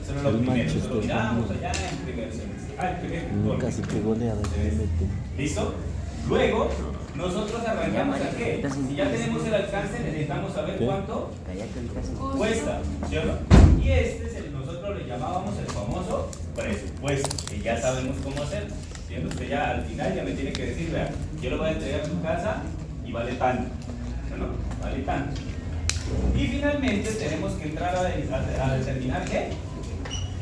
Eso no es lo El primero, eso Manchester lo miramos allá en el primer semestre. El primer turno. Casi que goleada que le mete. ¿Listo? Luego, nosotros arrancamos a qué. Si ya tenemos el alcance, necesitamos saber cuánto cuesta, ¿sí o no? Y este es el, nosotros le llamábamos el famoso presupuesto, que ya sabemos cómo hacerlo. ¿Entiendes? Usted ya al final ya me tiene que decir, vea, yo lo voy a entregar a su casa y vale tanto. ¿No? Vale tanto. Y finalmente tenemos que entrar a determinar qué.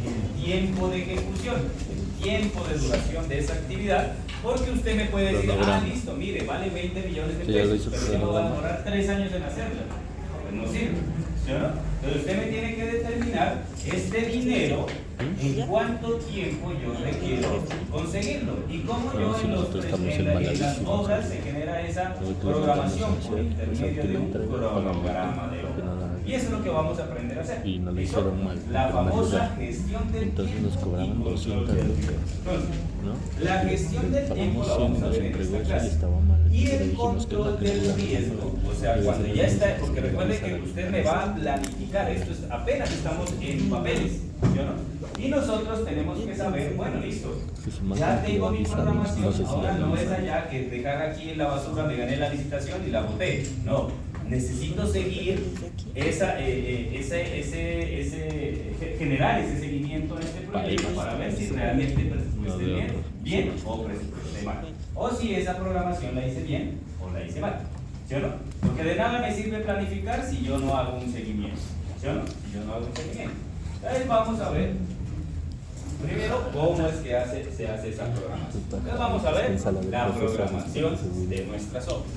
El tiempo de ejecución, el tiempo de duración de esa actividad, porque usted me puede decir, listo, mire, vale 20 millones de pesos, pero yo me voy a demorar 3 años en hacerla. Pues no sirve, ¿sí o no? Entonces usted me tiene que determinar este dinero, en cuánto tiempo yo requiero conseguirlo y cómo yo en las obras se genera esa programación por intermedio de un cronograma de obra. Y eso es lo que vamos a aprender a hacer. Y no lo hicieron mal. La famosa gestión del Entonces tiempo. nos cobraban 200 lucas. Entonces, ¿No? la gestión del tiempo la vamos a ver en esta clase. Y el control del riesgo, o sea, cuando ya está, porque recuerde que usted me va a planificar, esto es, apenas estamos en papeles, ¿sí o no? Y nosotros tenemos que saber, bueno, listo, ya tengo mi programación, ahora no es allá que dejar aquí en la basura, me gané la licitación y la boté, no, necesito seguir generar ese seguimiento en este proyecto para ver si realmente presupuesté bien o presupuesté mal. O si esa programación la hice bien o la hice mal. ¿Sí o no? Porque de nada me sirve planificar si yo no hago un seguimiento. ¿Sí o no? Si yo no hago un seguimiento. Entonces vamos a ver primero cómo es que se hace esa programación. Entonces vamos a ver la programación de nuestras obras.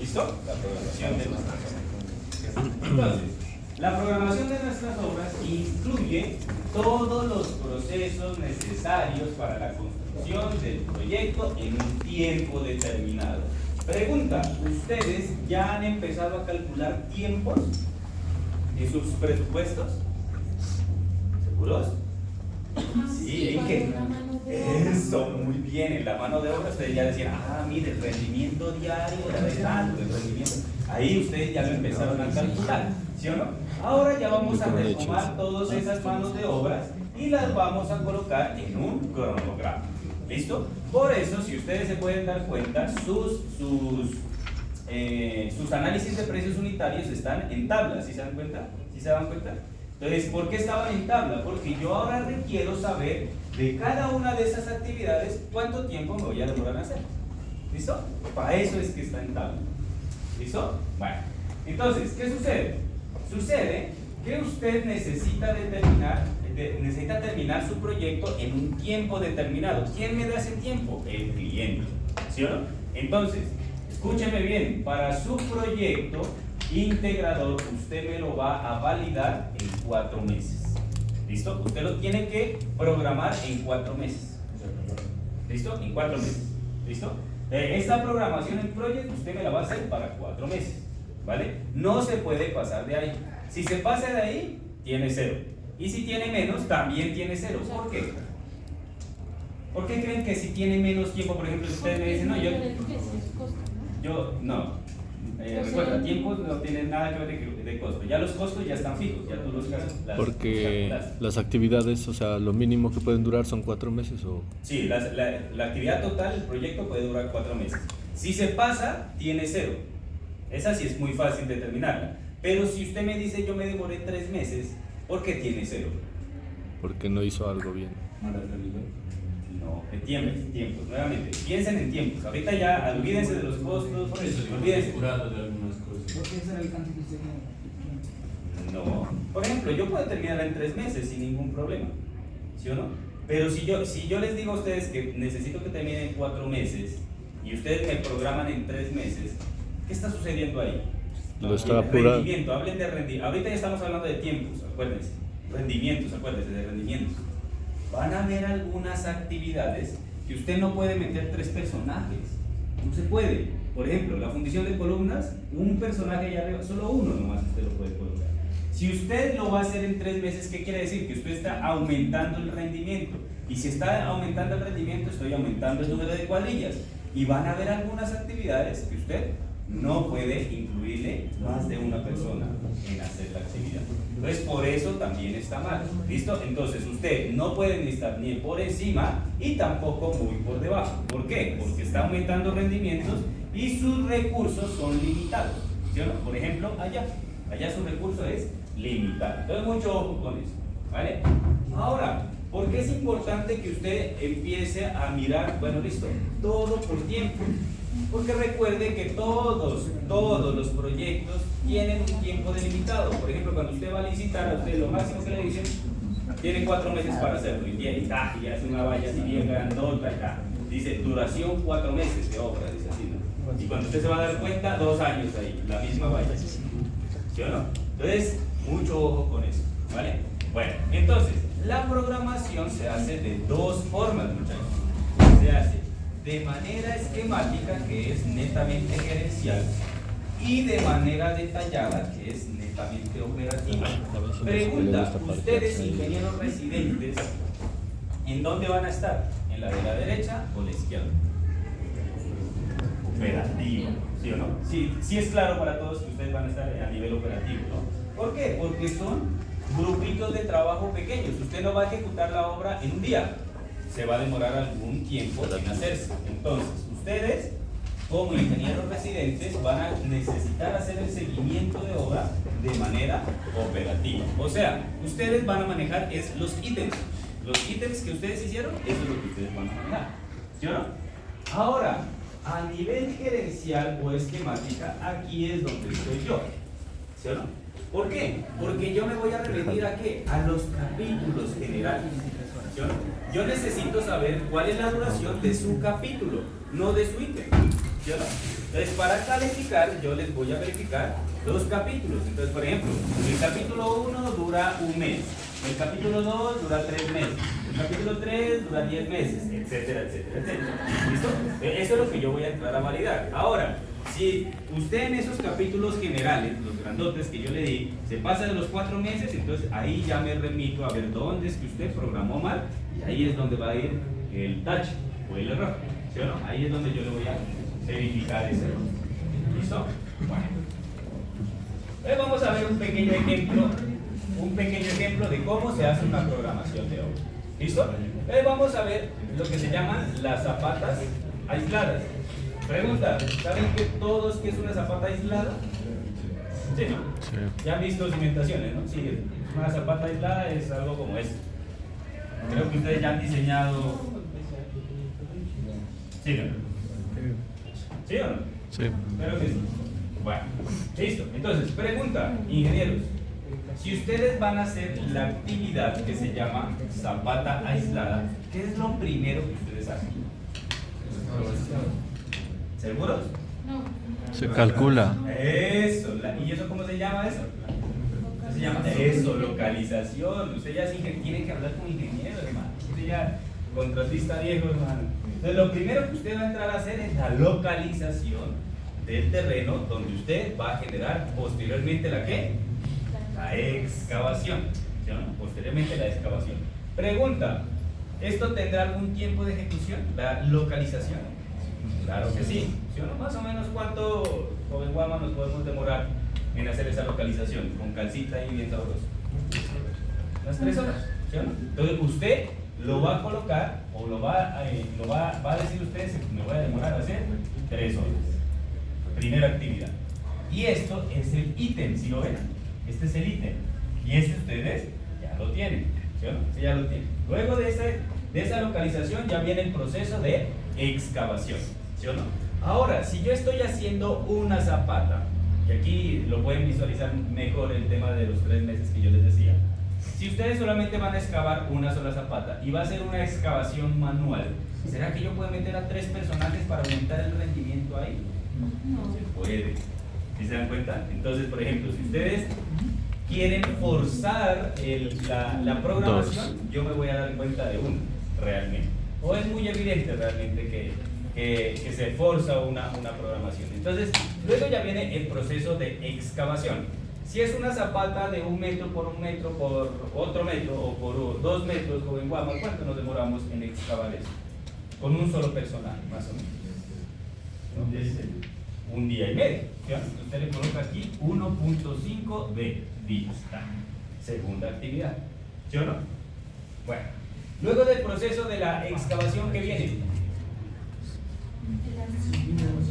¿Listo? La programación de nuestras obras. Entonces, la programación de nuestras obras incluye todos los procesos necesarios para la construcción del proyecto en un tiempo determinado. Pregunta, ¿ustedes ya han empezado a calcular tiempos en sus presupuestos? ¿Seguros? Sí, ¿en qué? Eso, muy bien. En la mano de obra ustedes ya decían, mire, el rendimiento diario era de tanto, el rendimiento. Ahí ustedes ya lo empezaron a calcular, ¿sí o no? Ahora ya vamos a retomar todas esas manos de obras y las vamos a colocar en un cronograma. ¿Listo? Por eso, si ustedes se pueden dar cuenta, sus análisis de precios unitarios están en tabla. ¿Sí se dan cuenta? ¿Sí se dan cuenta? Entonces, ¿por qué estaban en tabla? Porque yo ahora requiero saber de cada una de esas actividades cuánto tiempo me voy a demorar en hacer. ¿Listo? Para eso es que está en tabla. ¿Listo? Bueno, entonces, ¿qué sucede? Sucede que usted necesita terminar su proyecto en un tiempo determinado. ¿Quién me da ese tiempo? El cliente. ¿Sí o no? Entonces, escúcheme bien, para su proyecto integrador, usted me lo va a validar en 4 meses. ¿Listo? Usted lo tiene que programar en 4 meses. ¿Listo? En 4 meses. ¿Listo? Esta programación en proyecto usted me la va a hacer para 4 meses. ¿Vale? No se puede pasar de ahí. Si se pasa de ahí, tiene 0. Y si tiene menos, también tiene 0. ¿Por qué? ¿Por qué creen que si tiene menos tiempo, por ejemplo, si ustedes me dicen, recuerda, tiempo no tiene nada que ver de costo. Ya los costos ya están fijos, ya tú los gastas. Porque las actividades, o sea, lo mínimo que pueden durar son 4 meses o... Sí, la actividad total, el proyecto puede durar 4 meses. Si se pasa, tiene 0. Esa sí es muy fácil determinarla. Pero si usted me dice, yo me demoré 3 meses, ¿por qué tiene 0? Porque no hizo algo bien. No, tiempos, nuevamente, piensen en tiempos. Ahorita ya, olvídense de los costos, olvídense. No, por ejemplo, yo puedo terminarla en 3 meses sin ningún problema, ¿sí o no? Pero si yo les digo a ustedes que necesito que termine en 4 meses y ustedes me programan en 3 meses, ¿qué está sucediendo ahí? Lo está apurando. Rendimiento, hablen de rendimiento. Ahorita ya estamos hablando de tiempos, acuérdense. Rendimientos, acuérdense de rendimientos. Van a haber algunas actividades que usted no puede meter 3 personajes. No se puede. Por ejemplo, la fundición de columnas, un personaje allá arriba, solo uno nomás usted lo puede colocar. Si usted lo va a hacer en 3 meses, ¿qué quiere decir? Que usted está aumentando el rendimiento. Y si está aumentando el rendimiento, estoy aumentando el número de cuadrillas. Y van a haber algunas actividades que usted no puede incluirle más de una persona en hacer la actividad. Entonces, por eso también está mal. ¿Listo? Entonces, usted no puede ni estar ni por encima y tampoco muy por debajo. ¿Por qué? Porque está aumentando rendimientos y sus recursos son limitados. ¿Sí o no? Por ejemplo, allá su recurso es limitado. Entonces, mucho ojo con eso. ¿Vale? Ahora, ¿por qué es importante que usted empiece a mirar, bueno, listo, todo por tiempo? Porque recuerde que todos los proyectos tienen un tiempo delimitado. Por ejemplo, cuando usted va a licitar, a usted lo máximo que le dicen, tiene 4 meses para hacerlo. Y hace una valla así bien grandota acá. Dice, duración 4 meses de obra, dice así, ¿no? Y cuando usted se va a dar cuenta, 2 años ahí, la misma valla. ¿Sí o no? Entonces, mucho ojo con eso, ¿vale? Bueno, entonces, la programación se hace de 2 formas, muchachos. Se hace de manera esquemática, que es netamente gerencial, y de manera detallada, que es netamente operativa. Pregunta, ustedes, ingenieros residentes, ¿en dónde van a estar? ¿En la de la derecha o la izquierda? Operativo, ¿sí o no? Sí es claro para todos que ustedes van a estar a nivel operativo, ¿no? ¿Por qué? Porque son grupitos de trabajo pequeños. Usted no va a ejecutar la obra en un día, se va a demorar algún tiempo en hacerse. Entonces, ustedes, como ingenieros residentes, van a necesitar hacer el seguimiento de obra de manera operativa. O sea, ustedes van a manejar los ítems. Los ítems que ustedes hicieron, eso es lo que ustedes van a manejar. ¿Sí o no? Ahora, a nivel gerencial o esquemática, aquí es donde estoy yo. ¿Sí o no? ¿Por qué? Porque yo me voy a remitir ¿a qué? A los capítulos generales. ¿Sí o no? Yo necesito saber cuál es la duración de su capítulo, no de su ítem. ¿Sí o no? Entonces, para calificar, yo les voy a verificar los capítulos. Entonces, por ejemplo, el capítulo 1 dura 1 mes, el capítulo 2 dura 3 meses, el capítulo 3 dura 10 meses, etcétera, etcétera, etcétera. ¿Listo? Eso es lo que yo voy a entrar a validar. Ahora, si usted en esos capítulos generales, los grandotes que yo le di, se pasa de los 4 meses, entonces ahí ya me remito a ver dónde es que usted programó mal, y ahí es donde va a ir el tache o el error. ¿Sí o no? Ahí es donde yo le voy a verificar ese error. ¿Listo? Bueno. Vamos a ver un pequeño ejemplo de cómo se hace una programación de obra. ¿Listo? Vamos a ver lo que se llaman las zapatas aisladas. Pregunta, ¿saben que todos qué es una zapata aislada? Sí, ¿no? Sí. Ya han visto cimentaciones, ¿no? Sí, una zapata aislada es algo como esto. Creo que ustedes ya han diseñado. ¿Sí, no? ¿Sí o no? Sí. Creo que sí. Bueno, listo. Entonces, pregunta, ingenieros. Si ustedes van a hacer la actividad que se llama zapata aislada, ¿qué es lo primero que ustedes hacen? ¿Seguros? No. Se calcula. Eso. ¿Y eso cómo se llama eso? Se llama eso, localización. Usted ya tiene que hablar con ingenieros, hermano. Usted ya contratista viejo, hermano. Entonces, lo primero que usted va a entrar a hacer es la localización del terreno donde usted va a generar posteriormente ¿la qué? La excavación. ¿Sí o no? Posteriormente la excavación. Pregunta, ¿esto tendrá algún tiempo de ejecución? ¿La localización? Claro que sí. ¿Sí o no? Más o menos cuánto, joven Guama, nos podemos demorar en hacer esa localización con calcita y bien sabroso. Unas 3 horas. ¿Sí o no? Entonces usted lo va a colocar o va a decir usted, me voy a demorar a hacer 3 horas. Primera actividad. Y esto es el ítem, ¿sí lo ven? Este es el ítem. Y este ustedes ya lo tienen, ¿sí o no? Sí, ya lo tienen. Luego de esa localización ya viene el proceso de excavación, ¿sí o no? Ahora, si yo estoy haciendo una zapata, y aquí lo pueden visualizar mejor el tema de los 3 meses que yo les decía. Si ustedes solamente van a excavar una sola zapata y va a ser una excavación manual, ¿será que yo puedo meter a 3 personajes para aumentar el rendimiento ahí? No se puede. ¿Sí se dan cuenta? Entonces, por ejemplo, si ustedes quieren forzar la programación, yo me voy a dar cuenta de uno, realmente. O es muy evidente realmente que se forza una programación. Entonces, luego ya viene el proceso de excavación. Si es una zapata de 1 metro por 1 metro por otro metro o por 2 metros, joven Guama, ¿cuánto nos demoramos en excavar eso? Con un solo personaje, más o menos. ¿No? un día y medio. ¿Sí? Usted le coloca aquí 1.5 de días. Segunda actividad. ¿Sí o no? Bueno, luego del proceso de la excavación, ¿qué viene?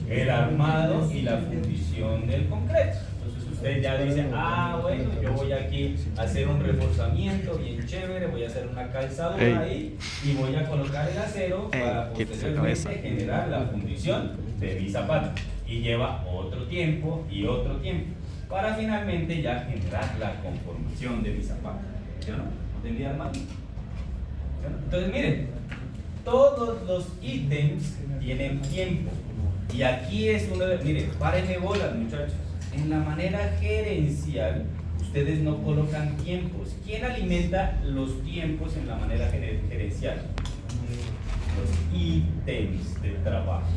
El armado y la fundición del concreto. Entonces usted ya dice, bueno, yo voy aquí a hacer un reforzamiento bien chévere, voy a hacer una calzadura ahí y voy a colocar el acero para posteriormente generar la fundición de mi zapato. Y lleva otro tiempo y otro tiempo para finalmente ya generar la conformación de mi zapato. ¿Sí o no? ¿No te envía, hermano? Entonces miren, todos los ítems tienen tiempo. Y aquí es uno de... Miren, párenme bolas, muchachos. En la manera gerencial, ustedes no colocan tiempos. ¿Quién alimenta los tiempos en la manera gerencial? Los ítems de trabajo.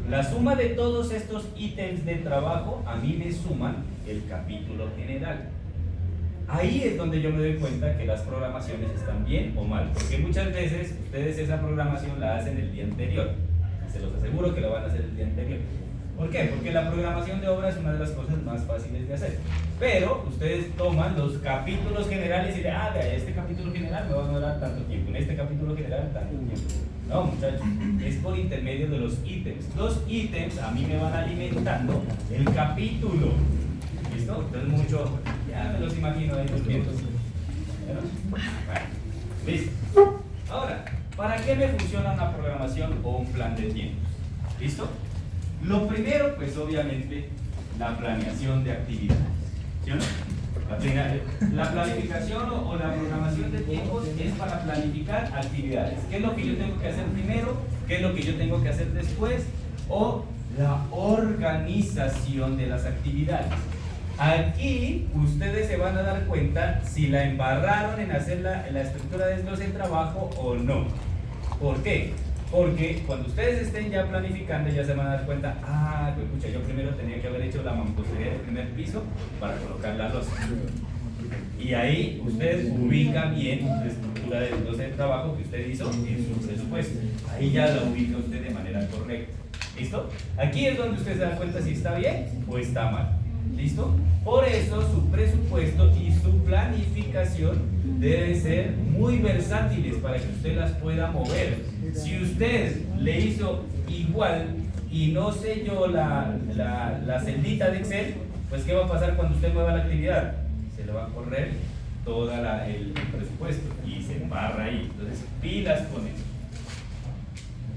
La suma de todos estos ítems de trabajo a mí me suman el capítulo general. Ahí es donde yo me doy cuenta que las programaciones están bien o mal, porque muchas veces ustedes esa programación la hacen el día anterior. Se los aseguro que la van a hacer el día anterior. ¿Por qué? Porque la programación de obra es una de las cosas más fáciles de hacer. Pero ustedes toman los capítulos generales y dicen, vea, este capítulo general me va a durar tanto tiempo, en este capítulo general tanto tiempo. No, muchachos, es por intermedio de los ítems. Los ítems a mí me van alimentando el capítulo. ¿Listo? Entonces mucho, ya me los imagino ahí los vientos. Bueno, listo. Ahora, ¿para qué me funciona una programación o un plan de tiempos? ¿Listo? Lo primero, pues obviamente, la planeación de actividades. ¿Sí o no? La planificación o la programación de tiempos es para planificar actividades. ¿Qué es lo que yo tengo que hacer primero? ¿Qué es lo que yo tengo que hacer después? O la organización de las actividades. Aquí ustedes se van a dar cuenta si la embarraron en hacer la estructura de estos en trabajo o no. ¿Por qué? Porque cuando ustedes estén ya planificando ya se van a dar cuenta, pues escucha, yo primero tenía que haber hecho la mampostería del primer piso para colocar la losa. Y ahí usted ubica bien la estructura del losa de trabajo que usted hizo en su presupuesto. Ahí ya la ubica usted de manera correcta. ¿Listo? Aquí es donde usted se da cuenta si está bien o está mal. ¿Listo? Por eso su presupuesto y su planificación deben ser muy versátiles para que usted las pueda mover. Si usted le hizo igual y no selló la celdita de Excel, pues ¿qué va a pasar cuando usted mueva la actividad? Se le va a correr todo el presupuesto y se embarra ahí. Entonces, pilas con eso.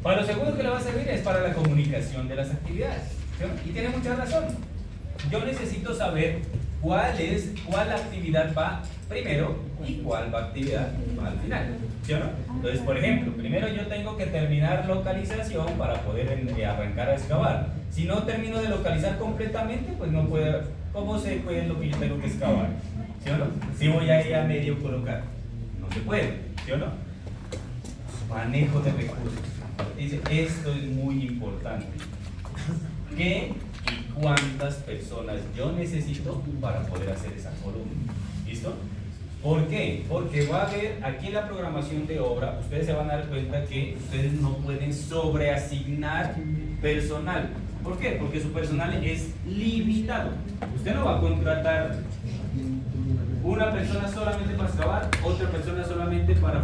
Para lo segundo que le va a servir es para la comunicación de las actividades. ¿Sí? Y tiene mucha razón. Yo necesito saber cuál actividad va primero y cuál actividad va al final. ¿Sí o no? Entonces, por ejemplo, primero yo tengo que terminar localización para poder arrancar a excavar. Si no termino de localizar completamente, pues no puedo. ¿Cómo sé cuál es lo que yo tengo que excavar? ¿Sí o no? Si voy a ir a medio colocar, no se puede. ¿Sí o no? Manejo de recursos. Dice, esto es muy importante. ¿Qué y cuántas personas yo necesito para poder hacer esa columna? ¿Listo? ¿Por qué? Porque va a haber aquí en la programación de obra, ustedes se van a dar cuenta que ustedes no pueden sobreasignar personal. ¿Por qué? Porque su personal es limitado. Usted no va a contratar una persona solamente para excavar, otra persona solamente para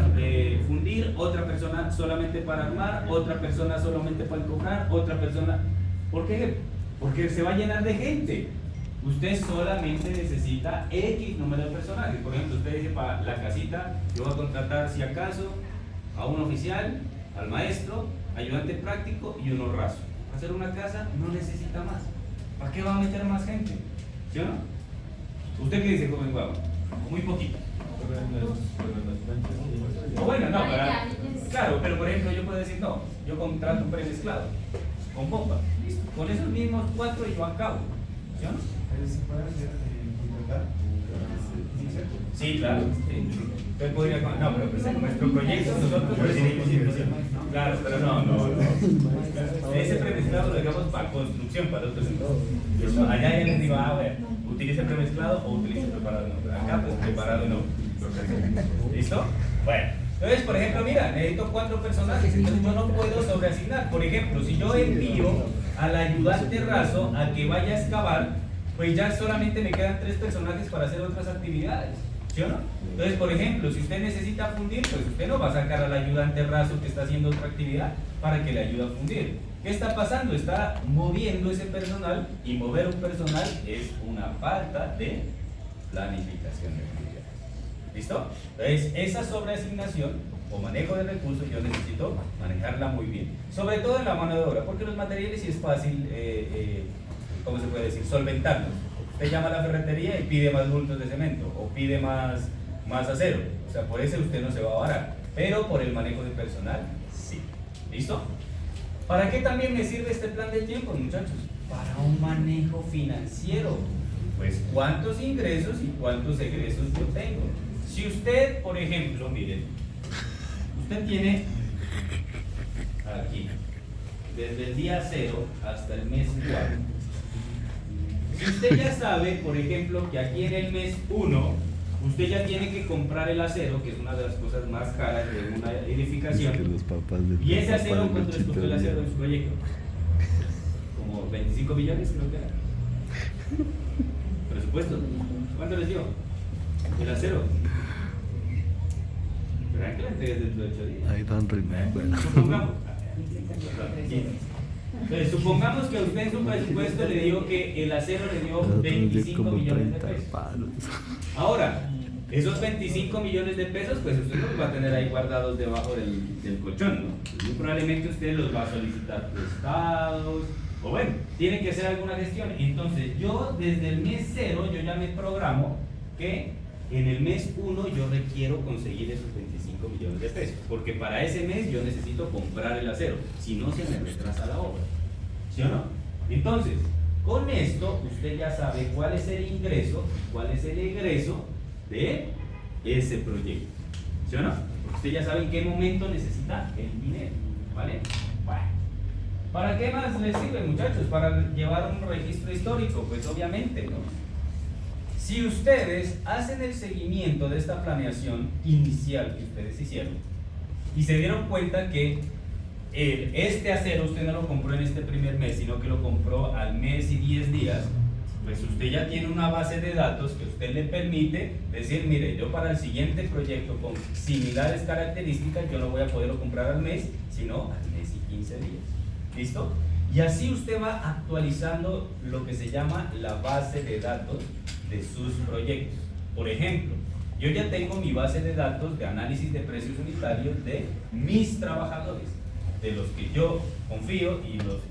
fundir, otra persona solamente para armar, otra persona solamente para cobrar, otra persona... ¿Por qué? Porque se va a llenar de gente. Usted solamente necesita X número de personajes. Por ejemplo, usted dice para la casita, yo voy a contratar si acaso a un oficial, al maestro, ayudante práctico y uno raso. Hacer una casa no necesita más. ¿Para qué va a meter más gente? ¿Sí o no? ¿Usted qué dice, joven guapo? Muy poquito. Bueno, no, claro, pero por ejemplo yo puedo decir, no, yo contrato un premezclado con bomba, listo, con esos mismos 4 y yo acabo. ¿Sí o no? ¿Se puede contratar? Sí, claro. Sí. Usted podría, no, pero pues en nuestro proyecto nosotros decidimos inversión. Claro, pero no. Ese premezclado lo dejamos para construcción, para otros entonces. Allá ya les digo, a ver, utilice premezclado o utilice preparado no. Acá pues preparado no. ¿Listo? Bueno. Entonces, por ejemplo, mira, necesito 4 personajes, entonces yo no puedo sobreasignar. Por ejemplo, si yo envío al ayudante raso a que vaya a excavar, pues ya solamente me quedan 3 personajes para hacer otras actividades, ¿sí o no? Entonces, por ejemplo, si usted necesita fundir, pues usted no va a sacar al ayudante raso que está haciendo otra actividad para que le ayude a fundir. ¿Qué está pasando? Está moviendo ese personal, y mover un personal es una falta de planificación de actividades. ¿Listo? Entonces, esa sobreasignación o manejo de recursos yo necesito manejarla muy bien. Sobre todo en la mano de obra, porque los materiales sí es fácil, ¿cómo se puede decir? Solventarlos. Usted llama a la ferretería y pide más bultos de cemento o pide más acero. O sea, por eso usted no se va a varar. Pero por el manejo de personal, sí. ¿Listo? ¿Para qué también me sirve este plan de tiempo, muchachos? Para un manejo financiero. Pues, ¿cuántos ingresos y cuántos egresos yo tengo? Si usted, por ejemplo, miren, usted tiene aquí, desde el día 0 hasta el mes 4. Si usted ya sabe, por ejemplo, que aquí en el mes 1, usted ya tiene que comprar el acero, que es una de las cosas más caras de una edificación. Y ese acero, ¿cuánto les costó el acero en su proyecto? Como 25 millones, creo que era. Presupuesto. ¿Cuánto les dio? El acero. ¿Verdad que la entregué dentro de 8 días? I don't remember. Supongamos. Entonces, supongamos que a usted en su presupuesto le dio que el acero le dio 25 millones de pesos. Ahora, esos 25 millones de pesos, pues usted no los va a tener ahí guardados debajo del colchón, ¿no? Muy probablemente usted los va a solicitar prestados, o bueno, tiene que hacer alguna gestión. Entonces, yo desde el mes 0, yo ya me programo que en el mes 1 yo requiero conseguir esos 25 millones de pesos, porque para ese mes yo necesito comprar el acero, si no se me retrasa la obra, ¿sí o no? Entonces, con esto usted ya sabe cuál es el ingreso y cuál es el egreso de ese proyecto, ¿sí o no? Porque usted ya sabe en qué momento necesita el dinero, ¿vale? Bueno, ¿para qué más les sirve, muchachos? Para llevar un registro histórico, pues obviamente, ¿no? Si ustedes hacen el seguimiento de esta planeación inicial que ustedes hicieron y se dieron cuenta que este acero usted no lo compró en este primer mes, sino que lo compró al mes y 10 días, pues usted ya tiene una base de datos que usted le permite decir, mire, yo para el siguiente proyecto con similares características yo no voy a poderlo comprar al mes, sino al mes y 15 días. ¿Listo? Y así usted va actualizando lo que se llama la base de datos de sus proyectos. Por ejemplo, yo ya tengo mi base de datos de análisis de precios unitarios de mis trabajadores, de los que yo confío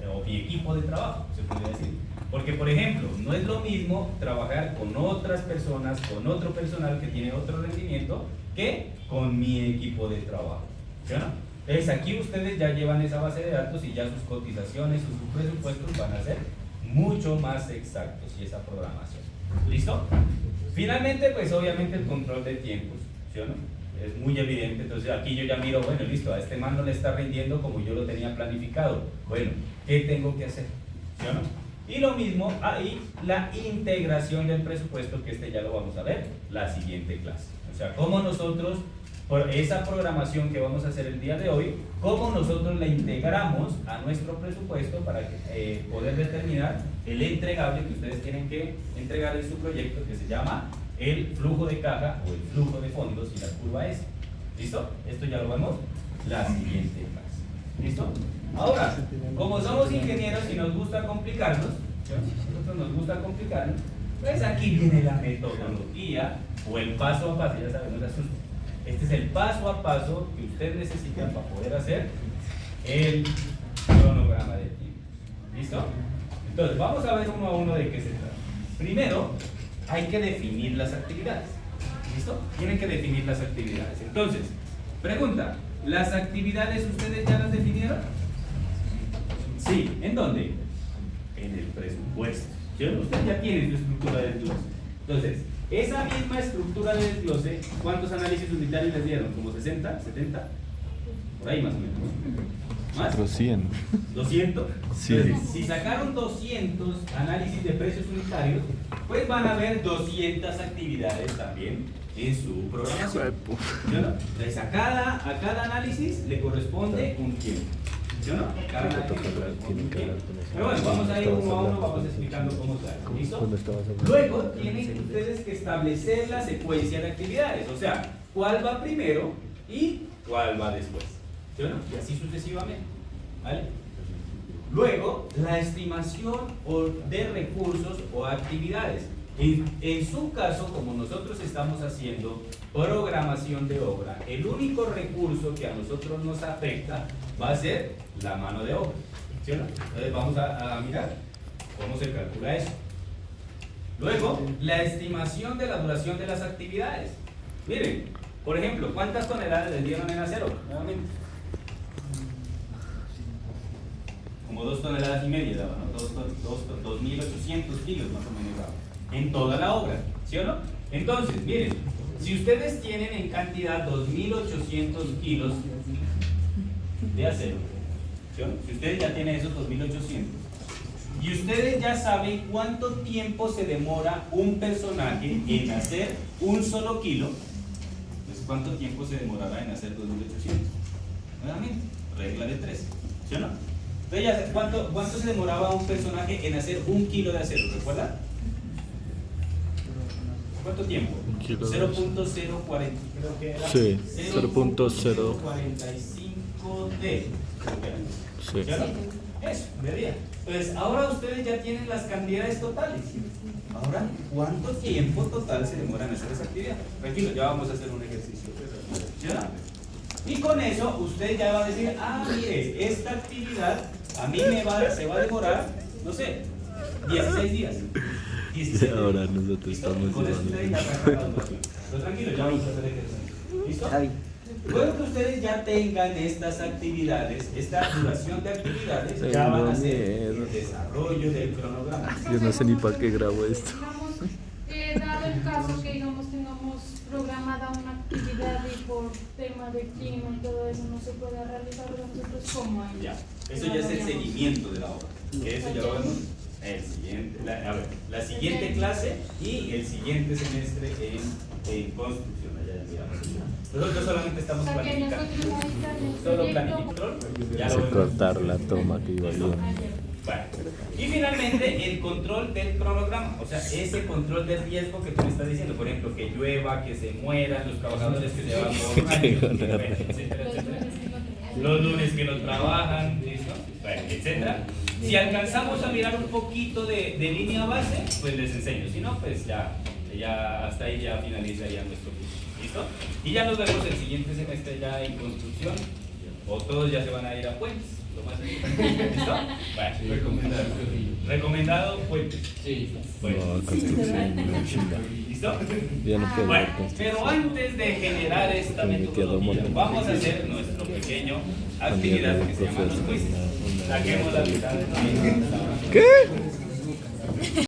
o mi equipo de trabajo, se podría decir. Porque, por ejemplo, no es lo mismo trabajar con otras personas, con otro personal que tiene otro rendimiento, que con mi equipo de trabajo, ¿sí o no? Entonces aquí ustedes ya llevan esa base de datos y ya sus cotizaciones, sus presupuestos van a ser mucho más exactos y esa programación. ¿Listo? Finalmente, pues obviamente el control de tiempos, ¿sí o no? Es muy evidente, entonces aquí yo ya miro, bueno, listo, a este man no le está rindiendo como yo lo tenía planificado. Bueno, ¿qué tengo que hacer? ¿Sí o no? Y lo mismo ahí, la integración del presupuesto, que ya lo vamos a ver la siguiente clase. O sea, cómo nosotros, por esa programación que vamos a hacer el día de hoy, cómo nosotros la integramos a nuestro presupuesto para poder determinar el entregable que ustedes tienen que entregar en su proyecto, que se llama el flujo de caja o el flujo de fondos y la curva S. ¿Listo? Esto ya lo vemos la siguiente clase. ¿Listo? Ahora, como somos ingenieros y nos gusta complicarnos, ¿sí? Nosotros nos gusta complicarnos, pues aquí viene la metodología o el paso a paso, ya saben, no se asusten. Este es el paso a paso que usted necesita para poder hacer el cronograma de tiempo. ¿Listo? Entonces, vamos a ver uno a uno de qué se trata. Primero, hay que definir las actividades. ¿Listo? Tienen que definir las actividades. Entonces, pregunta, ¿las actividades ustedes ya las definieron? Sí. ¿En dónde? En el presupuesto. ¿Sí? Usted ya tiene su estructura de desglose. Entonces, esa misma estructura de desglose, ¿cuántos análisis unitarios les dieron? ¿Como 60? ¿70? Por ahí más o menos. ¿Más? 100. ¿200? Sí. Entonces, si sacaron 200 análisis de precios unitarios, pues van a haber 200 actividades también en su programación. ¿Sí o no? Entonces, a cada análisis le corresponde un tiempo. ¿Sí ¿Sí o no? Cada Te nadie toca tiene hablar, tienen que hablar con eso. Pero bueno, vamos a ir uno a uno, vamos explicando cómo se hace. ¿Listo? Luego tienen ustedes que establecer la secuencia de actividades, o sea, cuál va primero y cuál va después. ¿Sí o no? Y así sucesivamente. ¿Vale? Luego, la estimación de recursos o actividades. En su caso, como nosotros estamos haciendo programación de obra, el único recurso que a nosotros nos afecta va a ser la mano de obra. ¿Sí o no? Entonces vamos a mirar cómo se calcula eso. Luego, la estimación de la duración de las actividades. Miren, por ejemplo, ¿cuántas toneladas les dieron en acero? Nuevamente. Como 2,5 toneladas, daba, ¿no? 2.800 kilos más o menos daba, en toda la obra, ¿sí o no? Entonces, miren, si ustedes tienen en cantidad 2.800 kilos de acero, ¿sí o no? Si ustedes ya tienen esos 2.800 y ustedes ya saben cuánto tiempo se demora un personaje en hacer un solo kilo, pues ¿cuánto tiempo se demorará en hacer 2.800? Nuevamente, regla de 3, ¿sí o no? Entonces, ¿cuánto se demoraba un personaje en hacer un kilo de acero? ¿Recuerda? ¿Cuánto tiempo? 0.040, creo que era. Sí, 0.045D. Sí. ¿Ya no? Eso, medía. Entonces, ahora ustedes ya tienen las cantidades totales. Ahora, ¿cuánto tiempo total se demora en hacer esa actividad? Tranquilo, ya vamos a hacer un ejercicio. ¿Ya? Y con eso, usted ya va a decir, mire, esta actividad a mí se va a demorar, no sé, 16 días. 16 días. Ahora nosotros ¿Listo? estamos Con eso ustedes ya arrancan la duración. Pero tranquilo, ya vamos a hacer ejercicio. ¿Listo? Luego que ustedes ya tengan estas actividades, esta duración de actividades, ya van a hacer el desarrollo del cronograma. Yo no sé ni para qué grabo esto. Digamos, dado el caso que digamos tengamos programada una actividad y por tema de clima y todo eso no se puede realizar, nosotros como hay. Ya, eso ya es el seguimiento de la obra. Que eso ya lo vemos el siguiente, la siguiente clase y el siguiente semestre en construcción. Allá ya miramos. Nosotros solamente estamos O sea, que planificando. nosotros ahorita en el Solo proyecto, planificador. Ya Hace lo vemos. cortar la toma que iba bien. Bueno, y finalmente el control del cronograma, o sea, ese control de riesgo que tú me estás diciendo, por ejemplo, que llueva, que se mueran los trabajadores que se van por años, etcétera, etcétera. Los lunes que no trabajan, ¿listo? Bueno, etcétera. Si alcanzamos a mirar un poquito de línea base, pues les enseño, si no, pues ya hasta ahí ya finalizaría nuestro curso, ¿listo? Y ya nos vemos el siguiente semestre ya en construcción, o todos ya se van a ir a Puentes. ¿Listo? Bueno, recomendado Puentes. Sí. Bueno. No, construcción, no, chinga. ¿Listo? Ya no puedo Bueno, ver construcción. pero antes de generar esta metodología, vamos a hacer nuestro pequeño actividad que se llama los quizzes. Saquemos la mitad de la. ¿Qué?